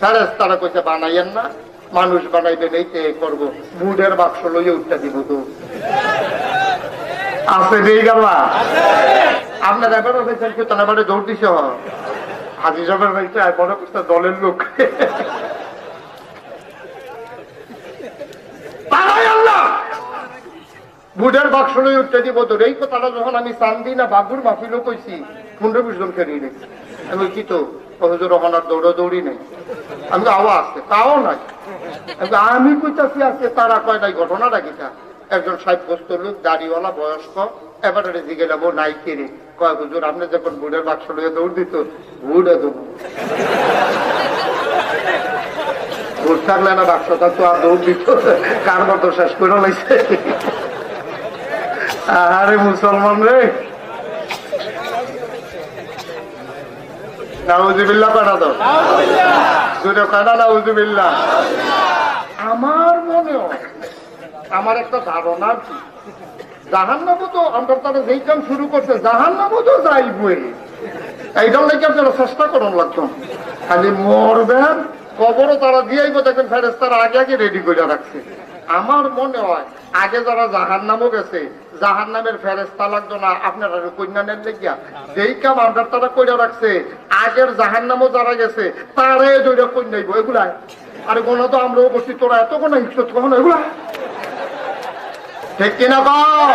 ফেরেশতারা কইছে বানাইয়েন না, মানুষ বানাইবেন এইতে করবো, বুটের বাক্স লইয়ে উঠতে দিব তো আছে নেই গেলা। আপনার এবারও দেখছেন কি তারা এবারে দৌড় দিছ হাজি সাহেবের বাড়িতে মনে করছে দলের লোক। বুটের বাক্স লইয়ে উঠতে দিব তো এই কথাটা যখন আমি চান্দি না বাবুর মাফিলও কইছি 15-20 জন খেয়ে রেখেছি। আমি কি তো হুজুর ওখানে দৌড়াদৌড়ি নেই, আমি আওয়া আসছে তাও নাই। আমি কইতাছি আজকে তারা কয় নাই, ঘটনাটা কিটা একজন 60 বছর লোক দাড়িওয়ালা বয়স্ক এবার রেজি গেলাম নাই কেড়ে কয় হুজুর আপনি যখন বুটের বাক্স লইয়ে দৌড় দিত বুড়ে দেবো ভোট থাকলে না বাক্সটা তো আর দৌড় দিত, কার মতো শেষ করে লাগছে। আরে মুসলমান রে, নাউজুবিল্লাহ কয়টা তো দুটো কয়টা নাউজুবিল্লাহ। আমার মনে হয় আমার একটা ধারণা কি জাহান্নামও তো আমরা তারা যেই কাম শুরু করছে জাহান্নামও তো যাইবই, এইটাও নাকি আপনারা চেষ্টা করুন লাগতো। খালি মরবেন কবরও তারা দিয়েইব, দেখবেন ফেরেশতারা আগে আগে রেডি করে রাখছে। আমার মনে হয় আগে যারা জাহান্নামও গেছে জাহান্নামের ফেরেশতা লাগতো না আপনারা কন্যানের লেগিয়া যেই কাম আমরা তারা করে রাখছে আগের জাহান্নামও যারা গেছে তারাই ধরে কন্যাইব এগুলা। আরে কোনো তো আমরাও বসি তোরা এত কোনো ইচ্ছত কখনো এগুলা ঠিক কিনা কও।